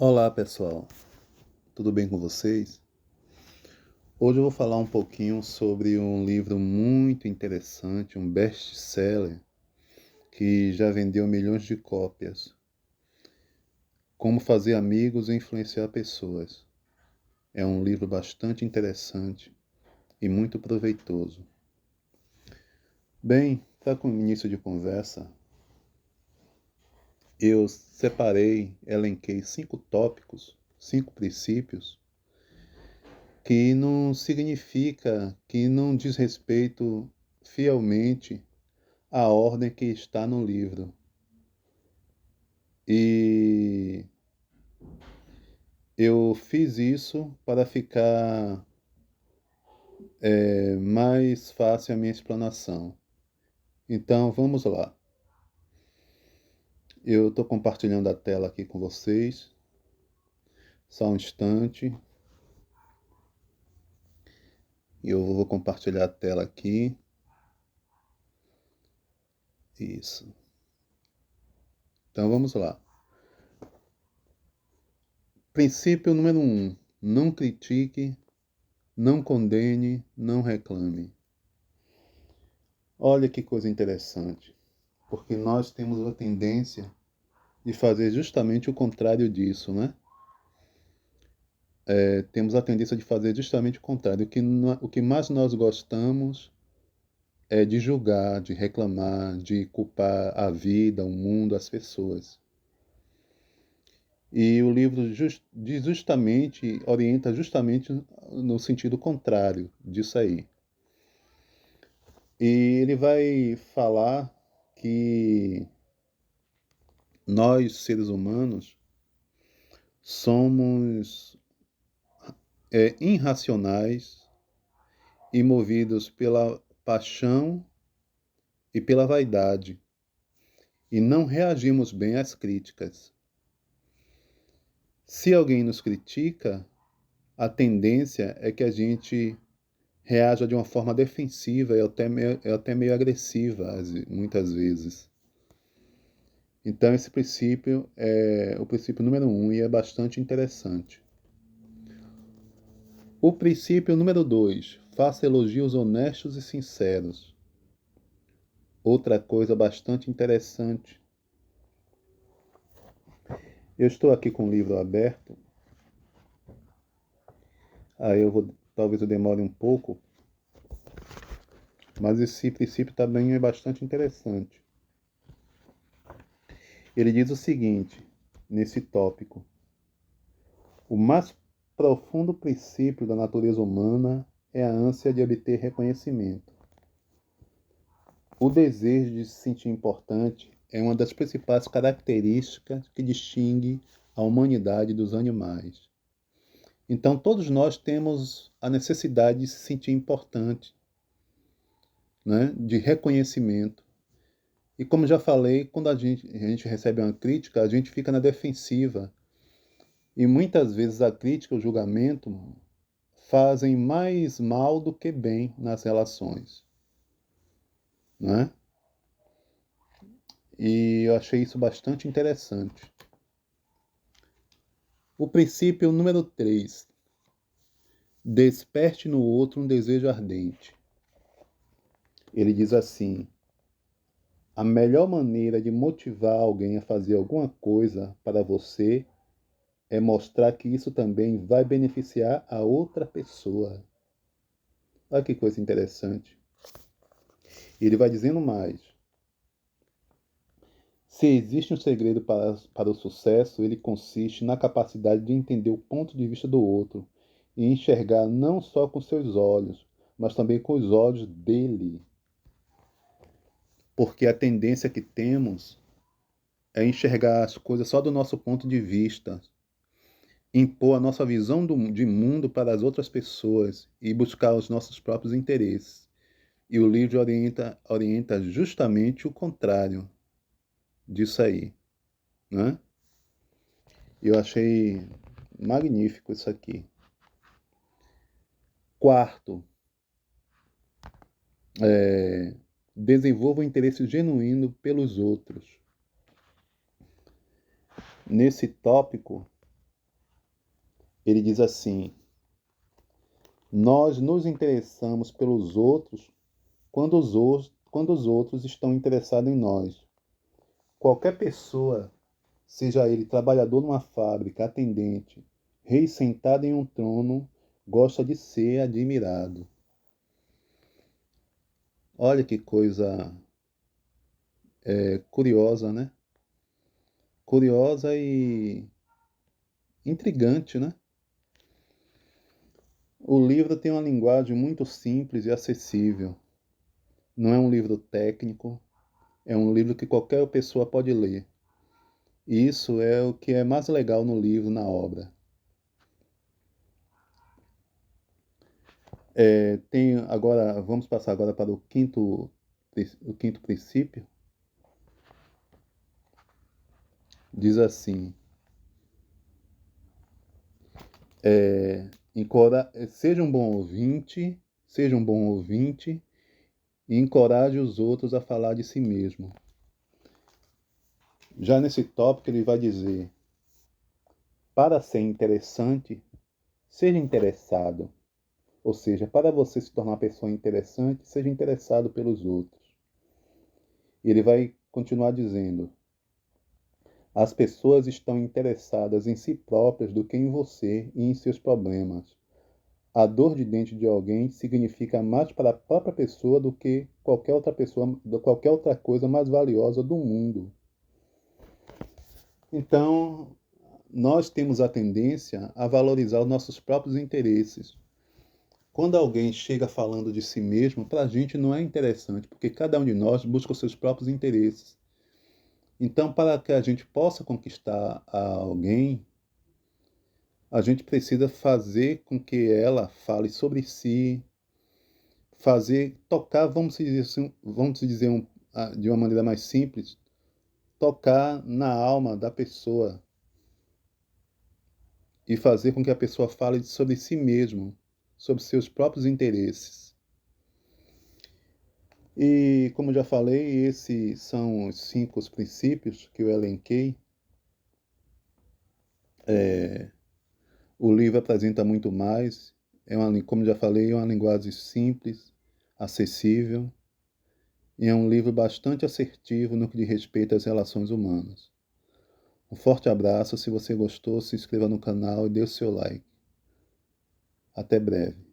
Olá pessoal, tudo bem com vocês? Hoje eu vou falar um pouquinho sobre um livro muito interessante, um best-seller que já vendeu milhões de cópias. Como fazer amigos e influenciar pessoas. É um livro bastante interessante e muito proveitoso. Bem, para com o início de conversa, eu elenquei 5 tópicos, 5 princípios que não significa, que não diz respeito fielmente à ordem que está no livro. E eu fiz isso para ficar mais fácil a minha explanação. Então vamos lá. Eu estou compartilhando a tela aqui com vocês. Só um instante. Eu vou compartilhar a tela aqui. Isso. Então vamos lá. Princípio número 1. Não critique, não condene, não reclame. Olha que coisa interessante. Porque nós temos a tendência de fazer justamente o contrário disso, né? Temos a tendência de fazer justamente o contrário. O que mais nós gostamos é de julgar, de reclamar, de culpar a vida, o mundo, as pessoas. E o livro orienta justamente no sentido contrário disso aí. E ele vai falar que nós, seres humanos, somos irracionais e movidos pela paixão e pela vaidade, e não reagimos bem às críticas. Se alguém nos critica, a tendência é que a gente reaja de uma forma defensiva e até meio agressiva, muitas vezes. Então, esse princípio é o princípio número 1 e é bastante interessante. O princípio número 2, faça elogios honestos e sinceros. Outra coisa bastante interessante. Eu estou aqui com o livro aberto. Talvez eu demore um pouco, mas esse princípio também é bastante interessante. Ele diz o seguinte, nesse tópico: o mais profundo princípio da natureza humana é a ânsia de obter reconhecimento. O desejo de se sentir importante é uma das principais características que distingue a humanidade dos animais. Então, todos nós temos a necessidade de se sentir importante, né? De reconhecimento. E como já falei, quando a gente recebe uma crítica, a gente fica na defensiva. E muitas vezes a crítica, o julgamento, fazem mais mal do que bem nas relações, né? E eu achei isso bastante interessante. O princípio número 3. Desperte no outro um desejo ardente. Ele diz assim: a melhor maneira de motivar alguém a fazer alguma coisa para você é mostrar que isso também vai beneficiar a outra pessoa. Olha que coisa interessante. E ele vai dizendo mais. Se existe um segredo para o sucesso, ele consiste na capacidade de entender o ponto de vista do outro e enxergar não só com seus olhos, mas também com os olhos dele. Porque a tendência que temos é enxergar as coisas só do nosso ponto de vista, impor a nossa visão de mundo para as outras pessoas e buscar os nossos próprios interesses. E o livro orienta justamente o contrário disso aí, né? Eu achei magnífico isso aqui. Quarto, desenvolva um interesse genuíno pelos outros. Nesse tópico, Ele diz assim: nós nos interessamos pelos outros quando os outros estão interessados em nós. Qualquer pessoa, seja ele trabalhador numa fábrica, atendente, rei sentado em um trono, gosta de ser admirado. Olha que coisa curiosa, né? Curiosa e intrigante, né? O livro tem uma linguagem muito simples e acessível. Não é um livro técnico, é um livro que qualquer pessoa pode ler. E isso é o que é mais legal no livro, na obra. Vamos passar agora para o quinto princípio. Diz assim: seja um bom ouvinte e encoraje os outros a falar de si mesmo. Já nesse tópico ele vai dizer: para ser interessante, seja interessado. Ou seja, para você se tornar uma pessoa interessante, seja interessado pelos outros. E ele vai continuar dizendo: as pessoas estão interessadas em si próprias do que em você e em seus problemas. A dor de dente de alguém significa mais para a própria pessoa do que qualquer outra coisa mais valiosa do mundo. Então, nós temos a tendência a valorizar os nossos próprios interesses. Quando alguém chega falando de si mesmo, para a gente não é interessante, porque cada um de nós busca os seus próprios interesses. Então, para que a gente possa conquistar alguém, a gente precisa fazer com que ela fale sobre si, tocar, de uma maneira mais simples, tocar na alma da pessoa e fazer com que a pessoa fale sobre si mesmo, sobre seus próprios interesses. E, como já falei, esses são os 5 princípios que eu elenquei. O livro apresenta muito mais. Como já falei, é uma linguagem simples, acessível, e é um livro bastante assertivo no que diz respeito às relações humanas. Um forte abraço, se você gostou, se inscreva no canal e dê o seu like. Até breve.